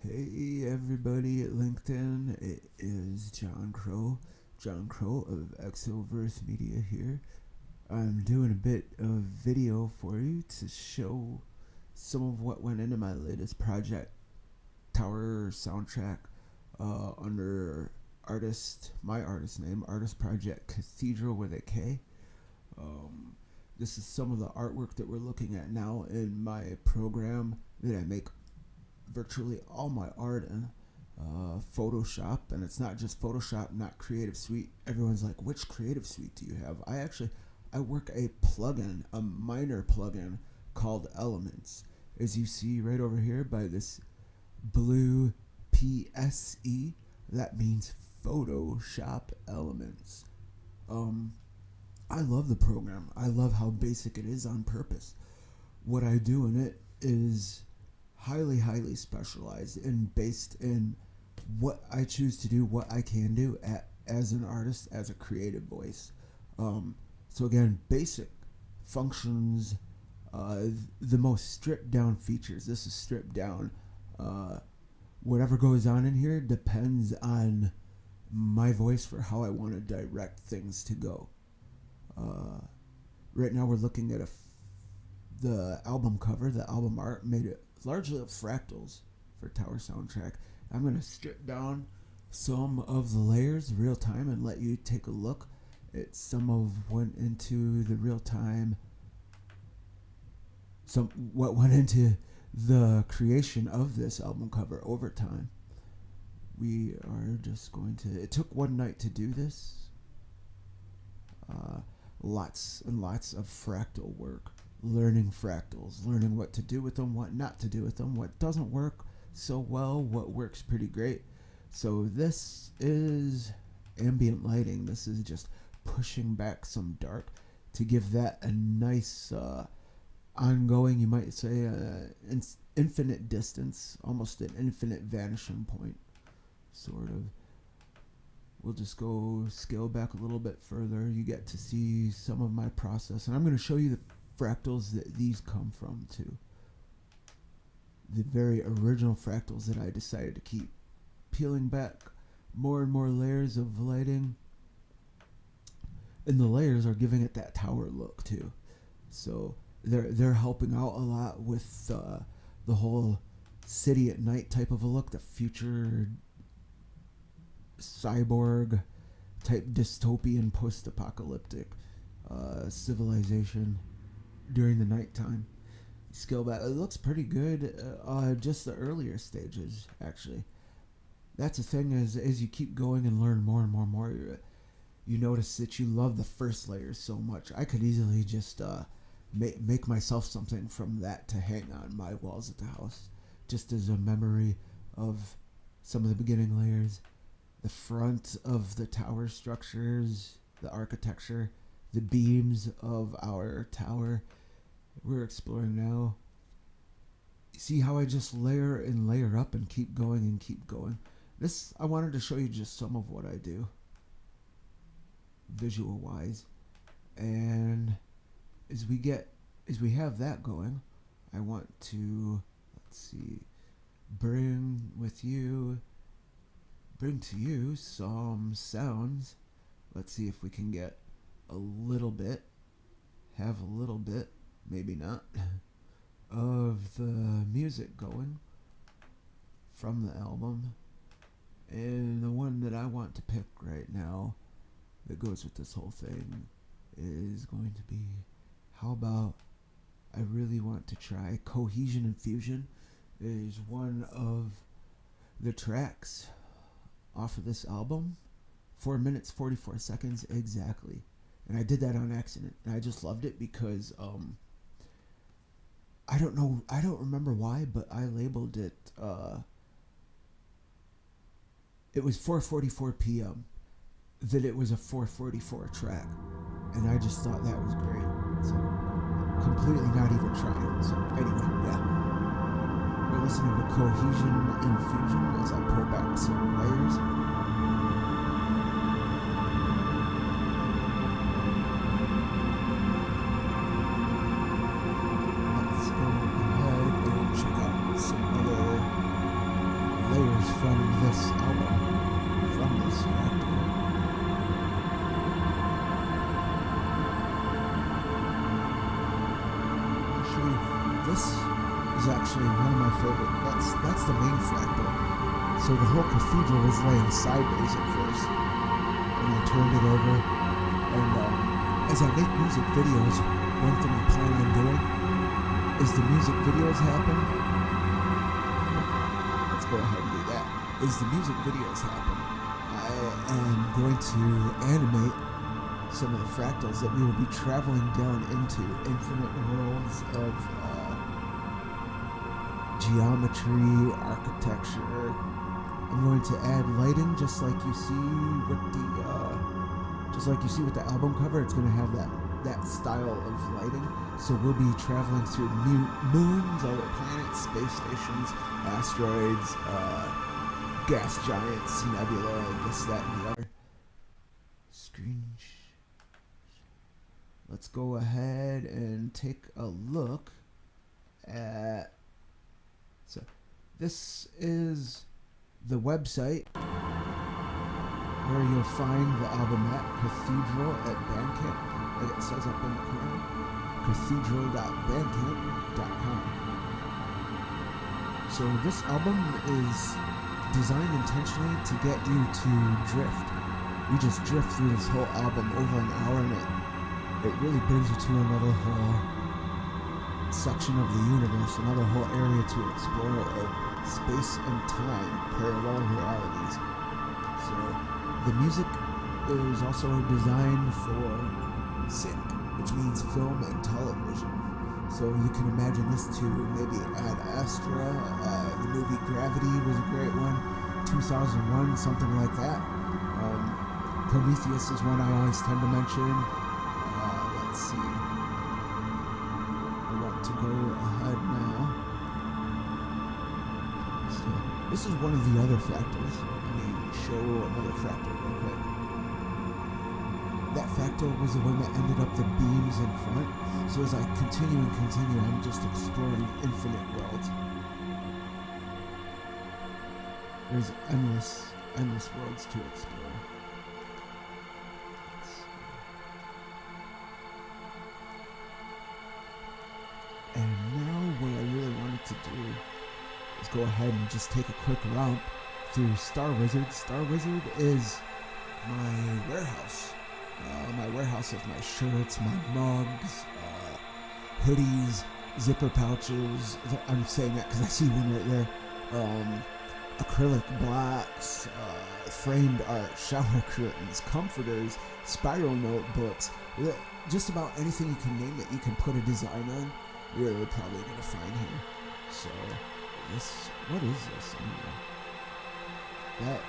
Hey everybody at LinkedIn, it is John Crow of Exoverse Media here. I'm doing a bit of video for you to show some of what went into my latest project, Tower Soundtrack, under my artist name, Artist Project Cathedral with a K. This is some of the artwork that we're looking at now in my program that I make virtually all my art in Photoshop, and it's not just Photoshop, not Creative Suite. Everyone's like, which Creative Suite do you have? I work a plugin, a minor plugin called Elements, as you see right over here by this blue PSE. That means Photoshop Elements. I love the program. I love how basic it is on purpose. What I do in it is highly specialized and based in what I choose to do, what I can do as an artist, as a creative voice. So again, basic functions, the most stripped down features. This is stripped down. Whatever goes on in here depends on my voice for how I want to direct things to go. Right now we're looking at the album cover, the album art made it largely of fractals for Tower Soundtrack. I'm going to strip down some of the layers real time and let you take a look at some of what went into the real time, what went into the creation of this album cover over time. We are just going to, it took one night to do this. Lots and lots of fractal work. Learning fractals, learning what to do with them, what not to do with them, what doesn't work so well, what works pretty great. So this is ambient lighting. This is just pushing back some dark to give that a nice ongoing, you might say, infinite distance, almost an infinite vanishing point, sort of. We'll just go scale back a little bit further. You get to see some of my process, and I'm going to show you the fractals that these come from too. The very original fractals that I decided to keep. Peeling back more and more layers of lighting, and the layers are giving it that tower look too. So they're helping out a lot with the whole city at night type of a look, the future cyborg type dystopian post-apocalyptic civilization during the nighttime. Scale back, it looks pretty good. Just the earlier stages, actually. That's the thing, as you keep going and learn more and more, you notice that you love the first layers so much. I could easily just make myself something from that to hang on my walls at the house, just as a memory of some of the beginning layers, the front of the tower structures, the architecture, the beams of our tower. We're exploring now. See how I just layer and layer up and keep going and keep going. This, I wanted to show you just some of what I do visual wise. And as we have that going, I want to, let's see, bring to you some sounds. Let's see if we can get a little bit, maybe not, of the music going from the album. And the one that I want to pick right now that goes with this whole thing is going to be, how about, I really want to try Cohesion and Fusion. Is one of the tracks off of this album. 4 minutes 44 seconds exactly. And I did that on accident. And I just loved it because I don't remember why, but I labeled it it was 4:44 p.m. that it was a 4:44 track. And I just thought that was great. So completely not even trying. So anyway, yeah. We're listening to Cohesion and Fusion as I pull back some layers. Let's go ahead and check out some other from this album, from this fractal. Actually, this is actually one of my favorite. That's the main fractal. So the whole cathedral was laying sideways at first, and I turned it over. And as I make music videos, one thing I plan on doing is the music videos happen. Let's go ahead and do that. As the music videos happen, I am going to animate some of the fractals that we will be traveling down into infinite worlds of geometry, architecture. I'm going to add lighting, just like you see with the album cover. It's going to have that style of lighting. So we'll be traveling through moons, other planets, space stations, asteroids, gas giants, nebula, this, that, and the other. Let's go ahead and take a look at. So this is the website where you'll find the album at Cathedral at Bandcamp, like it says up in the corner, cathedral.bandcamp.com. So this album is designed intentionally to get you to drift. We just drift through this whole album over an hour, and it really brings you to another whole section of the universe, another whole area to explore of space and time, parallel realities. So the music is also designed for sync, which means film and television. So you can imagine this to maybe Ad Astra, the movie Gravity was a great one, 2001, something like that. Prometheus is one I always tend to mention. Let's see. I want to go ahead now. So this is one of the other fractals. Let me show another fractal real quick. That fractal was the one that ended up the beams in front. So as I continue, I'm just exploring infinite worlds. There's endless worlds to explore. And now what I really wanted to do is go ahead and just take a quick romp through Star Wizard. Star Wizard is my warehouse. My warehouse of my shirts, my mugs, hoodies, zipper pouches. I'm saying that because I see one right there. Acrylic blocks, framed art, shower curtains, comforters, spiral notebooks. Just about anything you can name that you can put a design on, you're probably going to find here. So, what is this anyway?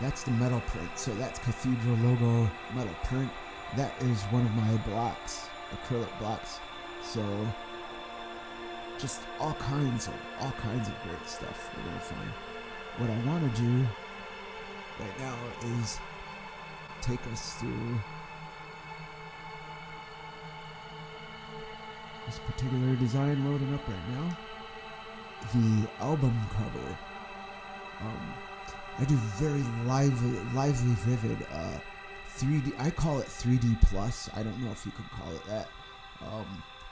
That's the metal print. So that's Cathedral logo metal print. That is one of my blocks, acrylic blocks. So just all kinds of great stuff we're gonna find. What I want to do right now is take us through this particular design loading up right now. The album cover. I do very lively, vivid 3D. I call it 3D plus. I don't know if you could call it that.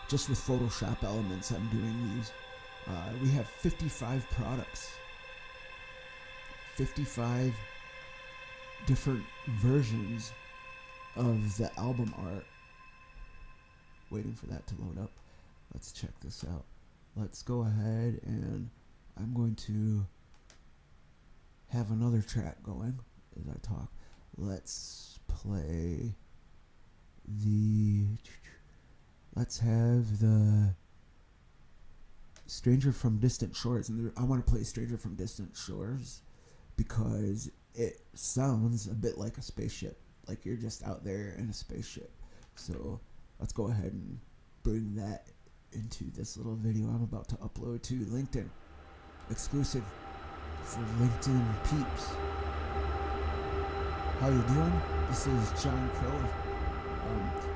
Just with Photoshop elements, I'm doing these. We have 55 products. 55 different versions of the album art. Waiting for that to load up. Let's check this out. Let's go ahead and I'm going to have another track going as I talk. Let's play let's have the Stranger from Distant Shores. And I want to play Stranger from Distant Shores because it sounds a bit like a spaceship, like you're just out there in a spaceship. So let's go ahead and bring that into this little video I'm about to upload to LinkedIn. Exclusive for LinkedIn peeps. How you doing? This is John Crow.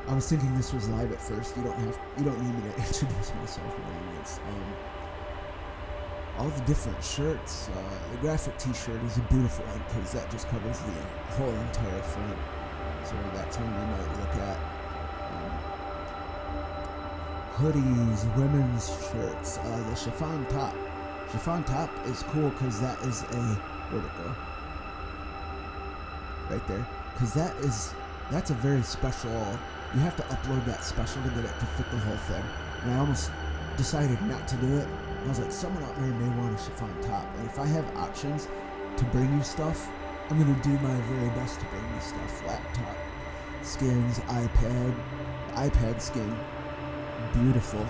I was thinking this was live at first. You don't need me to introduce myself by any means. all the different shirts. The graphic t-shirt is a beautiful one because that just covers the whole entire front. So that's one we might look at. Hoodies, women's shirts, the chiffon top. Chiffon top is cool because that is where'd it go? Right there. Because that's a very special, you have to upload that special to get it to fit the whole thing. And I almost decided not to do it. I was like, someone out there may want a chiffon top. And if I have options to bring you stuff, I'm going to do my very best to bring you stuff. Laptop, skins, iPad skin. Beautiful.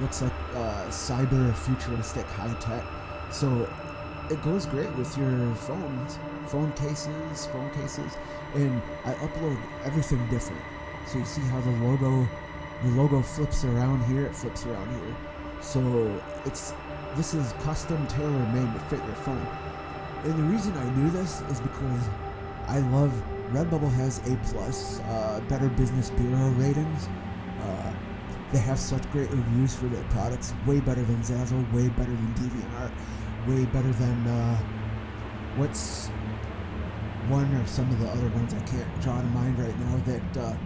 Looks like cyber futuristic high tech. So it goes great with your phones, phone cases, and I upload everything different. So you see how the logo flips around here, it flips around here. So this is custom tailor made to fit your phone. And the reason I do this is because I love Redbubble has A+, Better Business Bureau ratings. They have such great reviews for their products, way better than Zazzle, way better than DeviantArt, way better than what's one or some of the other ones I can't draw to mind right now that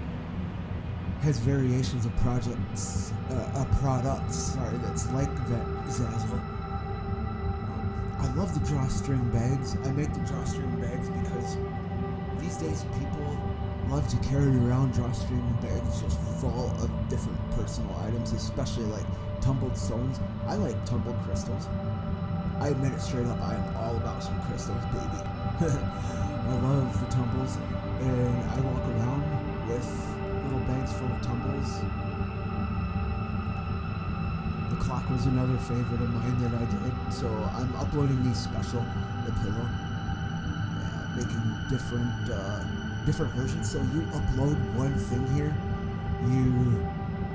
has variations of products that's like that Zazzle. I love the drawstring bags. I make the drawstring bags because these days people love to carry around drawstring bags just full of different personal items, especially like tumbled stones. I like tumbled crystals. I admit it straight up, I am all about some crystals, baby. I love the tumbles, and I walk around with little bags full of tumbles. The clock was another favorite of mine that I did, so I'm uploading these special, the pillow, making different versions. So you upload one thing here,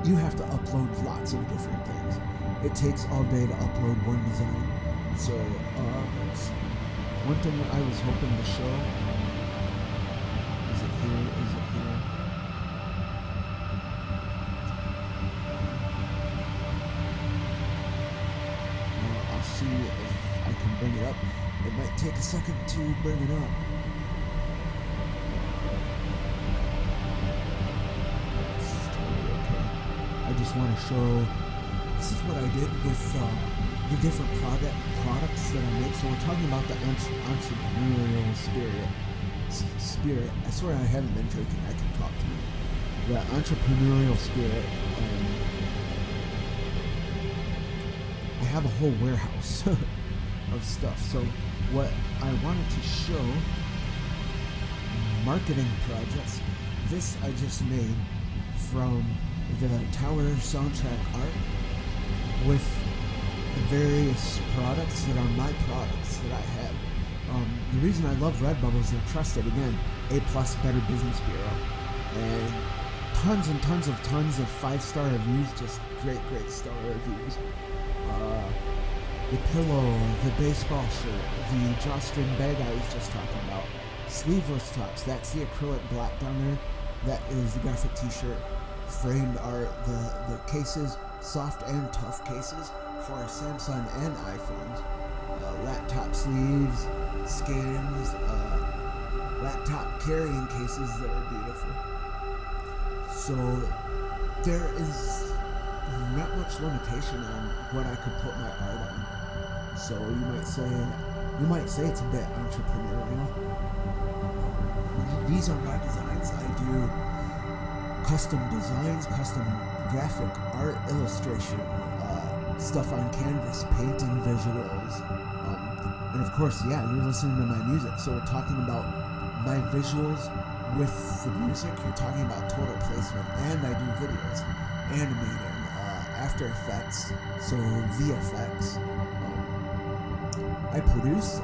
you have to upload lots of different things. It takes all day to upload one design. So one thing that I was hoping to show, is it here? I'll see if I can bring it up. It might take a second to bring it up. I just want to show, this is what I did with the different products that I make. So we're talking about the entrepreneurial spirit. I swear I haven't been drinking, I can talk to you. The entrepreneurial spirit. I have a whole warehouse of stuff. So what I wanted to show, marketing projects. This I just made from the Tower soundtrack art with the various products that are my products that I have. The reason I love Redbubble is they're trusted. Again, A+, Better Business Bureau, and tons and tons of 5-star reviews, just great star reviews. The pillow, the baseball shirt, the drawstring bag I was just talking about, sleeveless tops, that's the acrylic black down there, that is the graphic t-shirt. Framed art, the cases, soft and tough cases for Samsung and iPhones, laptop sleeves, skins, laptop carrying cases that are beautiful. So there is not much limitation on what I could put my art on. So you might say it's a bit entrepreneurial. These are my designs. I do custom designs, custom graphic art, illustration, stuff on canvas, painting visuals, and of course, yeah, you're listening to my music, so we're talking about my visuals with the music. You're talking about total placement, and I do videos, animating, After Effects, so VFX. I produce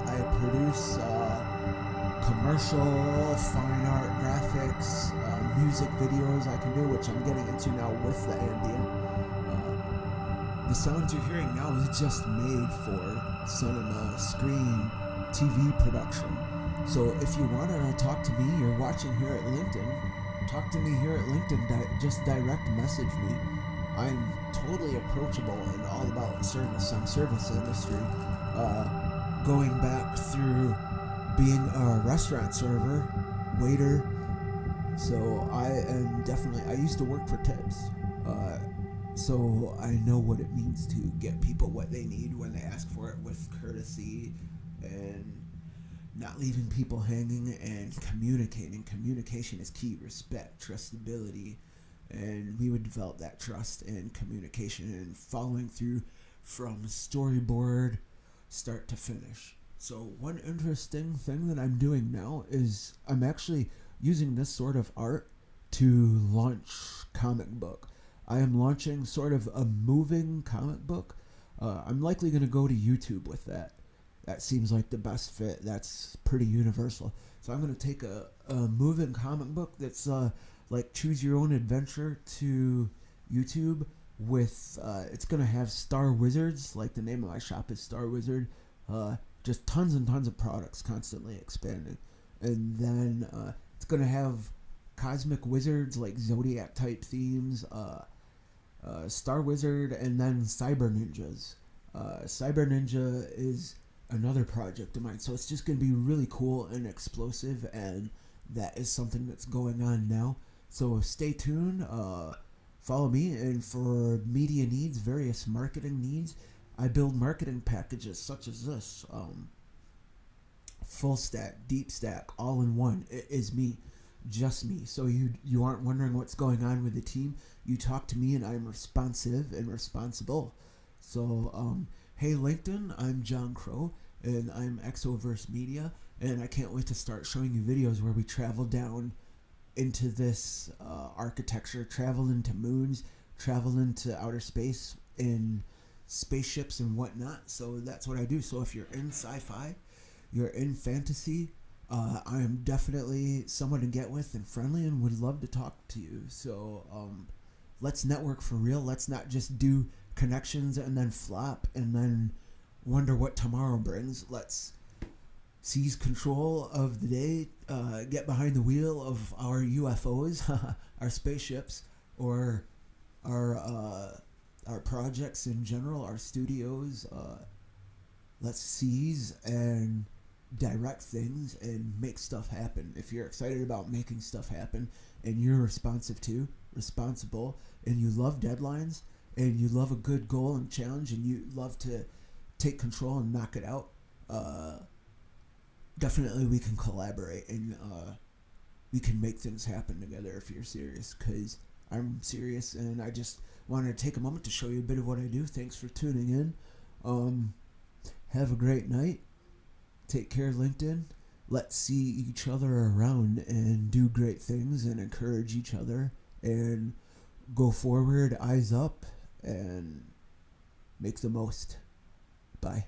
commercial, fine art, graphics, music videos I can do, which I'm getting into now with the ambient. The sounds you're hearing now is just made for cinema, screen, TV production. So if you want to talk to me, you're watching here at LinkedIn, talk to me here at LinkedIn, just direct message me. I'm totally approachable and all about service. I'm service industry. Going back through being a restaurant server, waiter. So I used to work for tips. Uh, so I know what it means to get people what they need when they ask for it with courtesy and not leaving people hanging and communicating. Communication is key. Respect, trustability, and we would develop that trust and communication and following through from storyboard start to finish. So one interesting thing that I'm doing now is I'm actually using this sort of art to launch comic book. I am launching sort of a moving comic book. I'm likely going to go to YouTube with that. That seems like the best fit. That's pretty universal. So I'm going to take a moving comic book that's like choose your own adventure to YouTube with it's going to have Star Wizards, like the name of my shop is Star Wizard. Just tons and tons of products constantly expanding. And then it's going to have cosmic wizards like zodiac type themes, Star Wizard, and then cyber ninjas. Cyber ninja is another project of mine, so it's just going to be really cool and explosive, and that is something that's going on now. So stay tuned, follow me, and for media needs, various marketing needs, I build marketing packages such as this. Full stack, deep stack, all in one. It is me, just me. So you aren't wondering what's going on with the team. You talk to me, and I'm responsive and responsible. So hey LinkedIn, I'm John Crow, and I'm Exoverse Media, and I can't wait to start showing you videos where we travel down into this architecture, travel into moons, travel into outer space in spaceships and whatnot. So that's what I do. So if you're in sci-fi, you're in fantasy, I am definitely someone to get with and friendly and would love to talk to you. So let's network for real. Let's not just do connections and then flop and then wonder what tomorrow brings. Let's seize control of the day, get behind the wheel of our UFOs, our spaceships, or our projects in general, our studios. Let's seize and direct things and make stuff happen. If you're excited about making stuff happen and you're responsible, and you love deadlines, and you love a good goal and challenge, and you love to take control and knock it out, definitely we can collaborate, and we can make things happen together if you're serious, because I'm serious, and I just wanted to take a moment to show you a bit of what I do. Thanks for tuning in. Have a great night. Take care, LinkedIn. Let's see each other around and do great things and encourage each other and go forward, eyes up, and make the most. Bye.